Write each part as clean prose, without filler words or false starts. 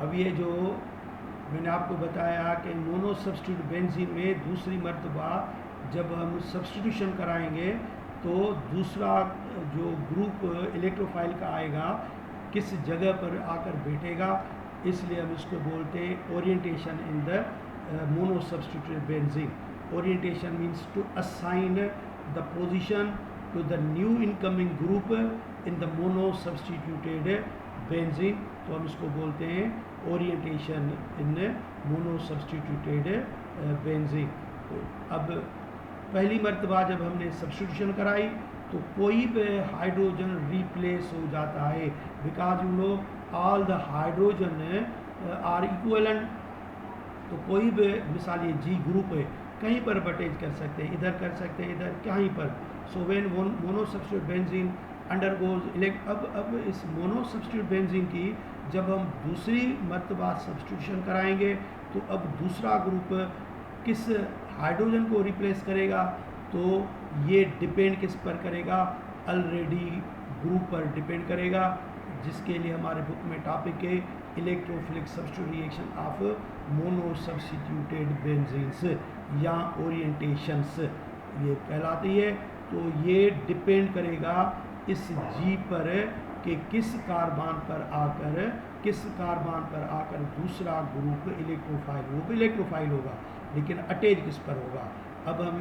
अब ये जो मैंने आपको बताया कि मोनो सब्स्टिट्यूट बेंजीन में दूसरी मर्तबा जब हम सब्स्टिट्यूशन कराएंगे तो दूसरा जो ग्रुप इलेक्ट्रोफाइल का आएगा किस जगह पर आकर बैठेगा, इसलिए हम इसको बोलते हैं orientation in the mono substituted benzene. Orientation means to assign the position to the new incoming group in the mono substituted benzene. तो हम इसको बोलते हैं ओरिएंटेशन इन मोनो सब्सटीट्यूटेड बेंजीन. तो अब पहली मर्तबा जब हमने सब्सटीट्यूशन कराई तो कोई भी हाइड्रोजन रिप्लेस हो जाता है, because you know all the hydrogen are equivalent. तो कोई भी मिसाल ये जी ग्रुप है, कहीं पर अटैच कर सकते हैं, इधर कर सकते हैं, इधर कहीं पर. So when mono substitute benzene undergoes अब इस मोनो सब्स्टिट्यूट बेंजीन की जब हम दूसरी मर्तबा सब्स्टिट्यूशन कराएंगे तो अब दूसरा ग्रुप किस हाइड्रोजन को रिप्लेस करेगा, तो ये डिपेंड किस पर करेगा, ऑलरेडी ग्रुप पर डिपेंड करेगा, जिसके लिए हमारे बुक में टॉपिक है electrophilic substitute reaction of mono substituted benzenes या ओरिएंटेशंस ये कहलाती है. तो ये डिपेंड करेगा इस जी पर कि किस कार्बन पर आकर दूसरा ग्रुप इलेक्ट्रोफाइल होगा, लेकिन अटैच किस पर होगा. अब हम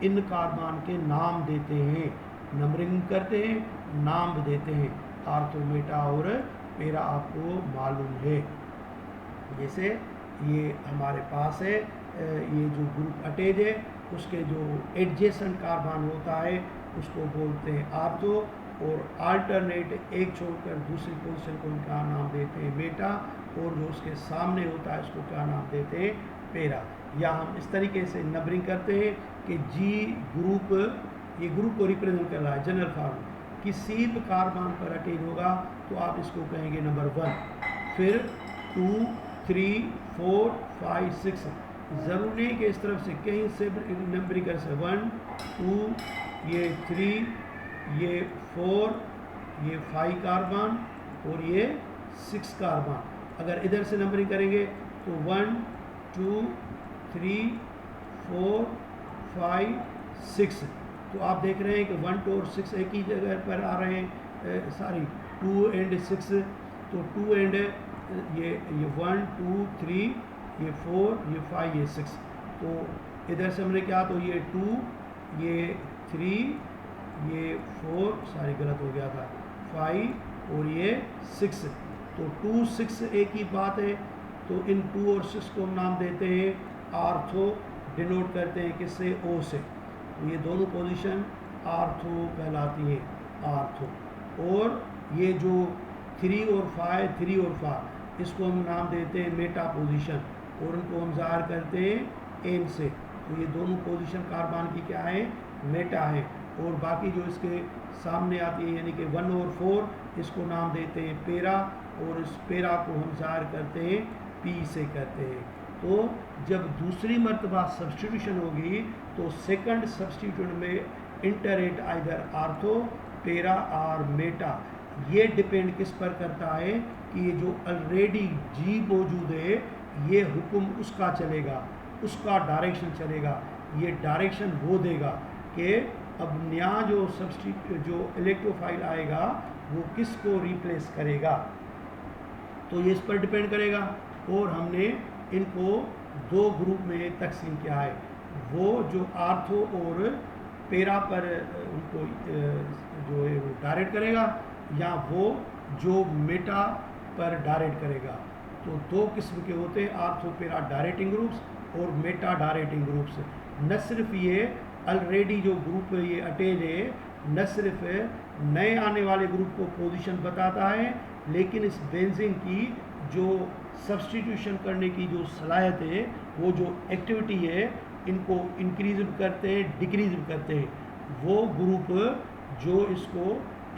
इन कार्बन के नाम देते हैं, नंबरिंग करते हैं, नाम देते हैं. आर्थो, मेटा और पेरा आपको मालूम है. जैसे ये हमारे पास है, ये जो ग्रुप अटैच है उसके जो एडजेसेंट कार्बन होता है उसको बोलते हैं आर्थो, और अल्टरनेट एक छोड़कर दूसरी पोजीशन को उनका नाम देते हैं मेटा, और जो उसके सामने होता है उसको क्या नाम देते हैं, पेरा. या हम इस तरीके से नंबरिंग करते हैं कि जी ग्रुप, ये ग्रुप को रिप्रेजेंट कर रहा है जनरल फार्म, किसी भी कार्बन पर अटैच होगा तो आप इसको कहेंगे नंबर 1, फिर 2, 3, 4, 5, 6. ज़रूर नहीं कि इस तरफ से कहीं से नंबरिंग कर से 1, 2, ये 3, ये 4, ये 5 कार्बन और ये 6 कार्बन. अगर इधर से नंबरिंग करेंगे तो 1, 2, 3, 4, 5, 6. तो आप देख रहे हैं कि 1, 2 और 6 एक ही जगह पर आ रहे हैं, सॉरी 2 एंड 6. तो 2 एंड ये 1, 2, 3, ये 4, ये 5, ये 6. तो इधर से हमने क्या, तो ये 2, ये 3, ये 4, सॉरी गलत हो गया था, 5 और ये 6. तो 2, 6 एक ही बात है. तो इन 2 और 6 को हम नाम देते हैं आर्थो, डिनोट करते हैं किससे, ओ से. तो ये दोनों पोजीशन आर्थो कहलाती है, आर्थो. और ये जो 3 और 5 इसको हम नाम देते हैं मेटा पोजीशन, और उनको हम ज़ाहिर करते हैं एन से. तो ये दोनों पोजीशन कार्बन की क्या है, मेटा है. और बाकी जो इसके सामने आती है यानी कि 1 और 4 इसको नाम देते हैं पेरा, और इस पेरा को हम ज़ाहिर करते हैं पी से करते हैं. तो जब दूसरी मर्तबा सब्स्टिट्यूशन होगी तो सेकंड सब्स्टिट्यूट में इंटरेट आइदर आर्थो, पेरा और मेटा. ये डिपेंड किस पर करता है कि ये जो ऑलरेडी जी मौजूद है ये हुक्म उसका चलेगा, उसका डायरेक्शन चलेगा. ये डायरेक्शन वो देगा कि अब नया जो इलेक्ट्रोफाइल आएगा वो किसको रिप्लेस करेगा. तो ये इस पर डिपेंड करेगा. और हमने इनको 2 ग्रुप में तकसीम किया है, वो जो आर्थो और पेरा पर उनको जो है वो डायरेक्ट करेगा, या वो जो मेटा पर डायरेक्ट करेगा. तो 2 किस्म के होते हैं, आर्थो पेरा डायरेक्टिंग ग्रुप्स और मेटा डायरेक्टिंग ग्रुप्स. न सिर्फ ये ऑलरेडी जो ग्रुप ये अटैच है न सिर्फ नए आने वाले ग्रुप को पोजीशन बताता है, लेकिन इस बेंजीन की जो सब्स्टिट्यूशन करने की जो सलाहियत है, वो जो एक्टिविटी है, इनको इंक्रीज भी करते हैं, डिक्रीज भी करते हैं. वो ग्रुप जो इसको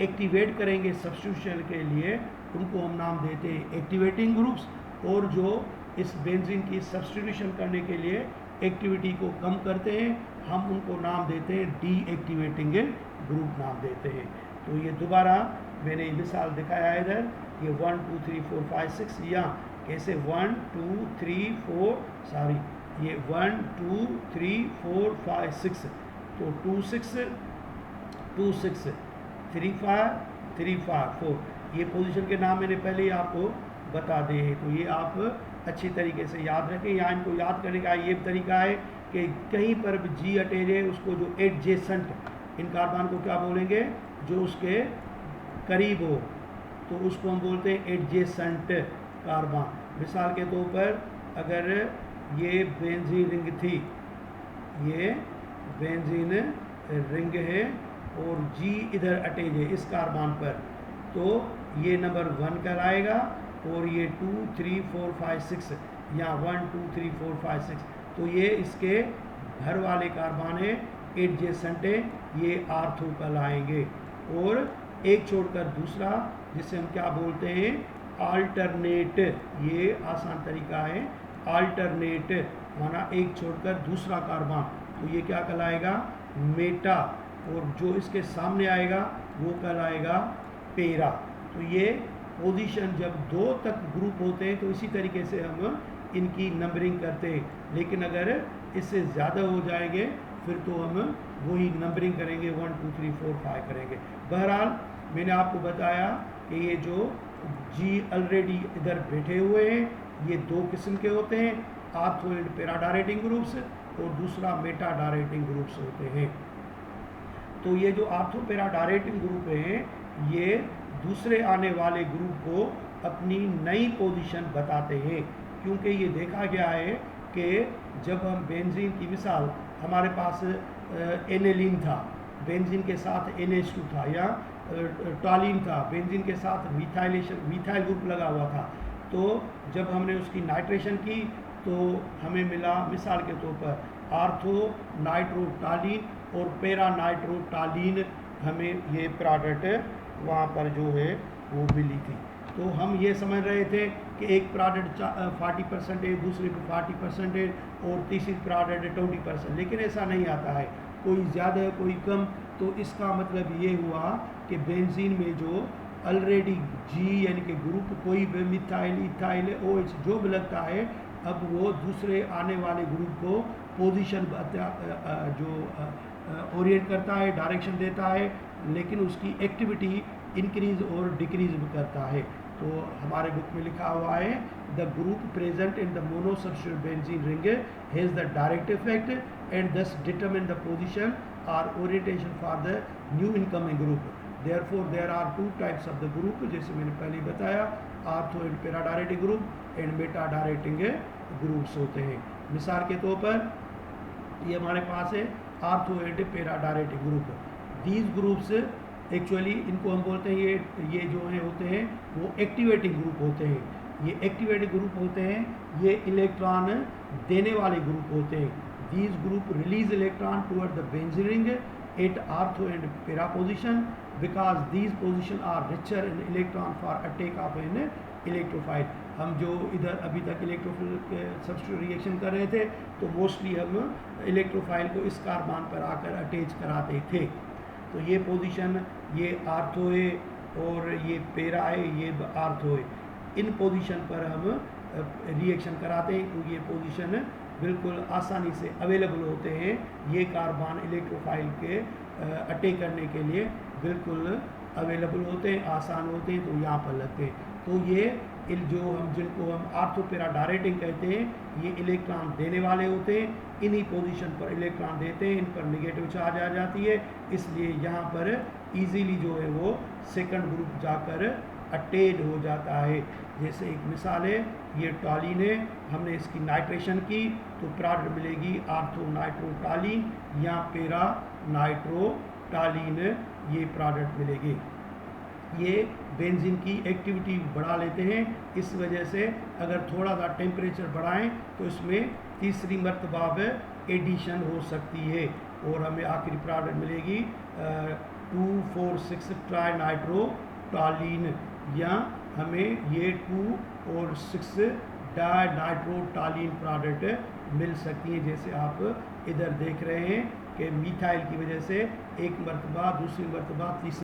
एक्टिवेट करेंगे सब्स्टिट्यूशन के लिए उनको हम नाम देते हैं एक्टिवेटिंग ग्रुप्स, और जो इस बेंजीन की सब्स्टिट्यूशन करने के लिए एक्टिविटी को कम करते हैं हम उनको नाम देते हैं डीएक्टिवेटिंग ग्रुप नाम देते हैं. तो ये दोबारा मैंने मिसाल दिखाया है इधर, ये 1, 2, 3, 4, 5, 6, या कैसे 1 2 3 4 सॉरी ये 1 2 3 4 5 6 तो 2 6 2 6 3 5 3 5 4 ये पोजीशन के नाम मैंने पहले ही आपको बता दिए हैं। तो ये आप अच्छी तरीके से याद रखें। यहाँ इनको याद करने का ये तरीका है कि कहीं पर भी जी अटैच है उसको जो एडजेसेंट इन कार्बन को क्या बोलेंगे, जो उसके करीब हो तो उसको हम बोलते हैं एडजेसेंट कार्बन। मिसाल के तौर पर अगर ये बेंजीन रिंग थी, ये बेंजीन रिंग है और जी इधर अटैच है इस कार्बन पर, तो ये नंबर 1 कहलाएगा और ये 2 3 4 5 6 या 1 2 3 4 5 6 तो ये इसके घर वाले कार्बन है, एडजेसेंट है, ये आर्थो कहलाएंगे। और एक छोड़कर दूसरा जिसे हम क्या बोलते हैं अल्टरनेट, ये आसान तरीका है। अल्टरनेट माना एक छोड़कर दूसरा कार्बन, तो ये क्या कहलाएगा मेटा, और जो इसके सामने आएगा वो कहलाएगा पेरा। तो ये पोजीशन जब 2 तक ग्रुप होते हैं तो इसी तरीके से हम इनकी नंबरिंग करते हैं, लेकिन अगर इससे ज़्यादा हो जाएंगे फिर तो हम वही नंबरिंग करेंगे 1 2 3 4 5 करेंगे। बहरहाल मैंने आपको बताया कि ये जो जी ऑलरेडी इधर बैठे हुए हैं ये 2 किस्म के होते हैं, ortho and para directing groups और दूसरा मेटा डायरेक्टिंग ग्रुप्स होते हैं। तो ये जो आर्थो पैरा डायरेक्टिंग ग्रुप हैं ये दूसरे आने वाले ग्रुप को अपनी नई पोजीशन बताते हैं, क्योंकि ये देखा गया है कि जब हम बेंजीन की मिसाल हमारे पास एनेलिन था, बेंजीन के साथ NH2 था, या टॉलिन था, बेंजीन के साथ मिथाइल ग्रुप लगा हुआ था, तो जब हमने उसकी नाइट्रेशन की तो हमें मिला मिसाल के तौर पर आर्थो नाइट्रोटालीन और पैरा नाइट्रोटालीन, हमें ये प्रोडक्ट वहाँ पर जो है वो मिली थी। तो हम ये समझ रहे थे कि एक प्रोडक्ट 40% है, दूसरे पे 40% है और तीसरी प्रोडक्ट 20%, लेकिन ऐसा नहीं आता है, कोई ज़्यादा है कोई कम। तो इसका मतलब ये हुआ कि बेंजीन में जो ऑलरेडी जी यानी कि ग्रुप कोई भी मिथाइल इथाइल OH जो भी लगता है, अब वो दूसरे आने वाले ग्रुप को पोजीशन जो ओरिएंट करता है, डायरेक्शन देता है, लेकिन उसकी एक्टिविटी इंक्रीज और डिक्रीज भी करता है। तो हमारे बुक में लिखा हुआ है the group present in the monosubstitute benzene ring has the direct effect and thus determine the position और orientation for the new incoming group. Therefore there are 2 types of the group, जैसे मैंने पहले बताया ortho and para directing group and meta directing groups होते हैं। मिसाल के तौर पर ये हमारे पास है ortho and para directing group. These groups actually इनको हम बोलते हैं ये जो है होते हैं वो एक्टिवेटिंग ग्रुप होते हैं। ये एक्टिवेटिंग ग्रुप होते हैं, ये इलेक्ट्रॉन देने वाले ग्रुप होते हैं। These group release electron toward the benzene ring at ortho and para position because these position are richer in electron for attack of an electrophile. हम जो इधर अभी तक इलेक्ट्रोफिल सब्स्टिट्यूट रिएक्शन कर रहे थे तो मोस्टली हम इलेक्ट्रोफाइल को इस कार्बन पर आकर अटैच कराते थे। तो ये पोजीशन ये आर्थो है और ये पैरा है, ये आर्थो है। इन पोजीशन पर हम रिएक्शन कराते हैं क्योंकि ये पोजीशन बिल्कुल आसानी से अवेलेबल होते हैं। ये कार्बन इलेक्ट्रोफाइल के अटैक करने के लिए बिल्कुल अवेलेबल होते हैं, आसान होते हैं, तो यहाँ पर लगते हैं। तो ये जो हम जिनको हम आर्थो पैरा डायरेक्टिंग कहते हैं, ये इलेक्ट्रॉन देने वाले होते हैं, इन्हीं पोजीशन पर इलेक्ट्रॉन देते हैं, इन पर नेगेटिव चार्ज आ जाती है, इसलिए यहाँ पर इजीली जो है वो सेकंड ग्रुप जाकर अटैच हो जाता है। जैसे एक मिसाल है ये टॉलिन है, हमने इसकी नाइट्रेशन की तो प्रोडक्ट मिलेगी आर्थो नाइट्रोटालीन या पैरा नाइट्रोटालीन, ये प्रोडक्ट मिलेगी। ये बेंजीन की एक्टिविटी बढ़ा लेते हैं, इस वजह से अगर थोड़ा सा टेम्परेचर बढ़ाएं तो इसमें तीसरी मर्तबा एडिशन हो सकती है और हमें आखिरी प्रोडक्ट मिलेगी 2,4,6 ट्राई नाइट्रोटालीन, या हमें ये 2 और 6 डाई नाइट्रोटालीन प्रोडक्ट मिल सकती है। जैसे आप इधर देख रहे हैं कि मिथाइल की वजह से एक मर्तबा, दूसरी मर्तबा, तीसरी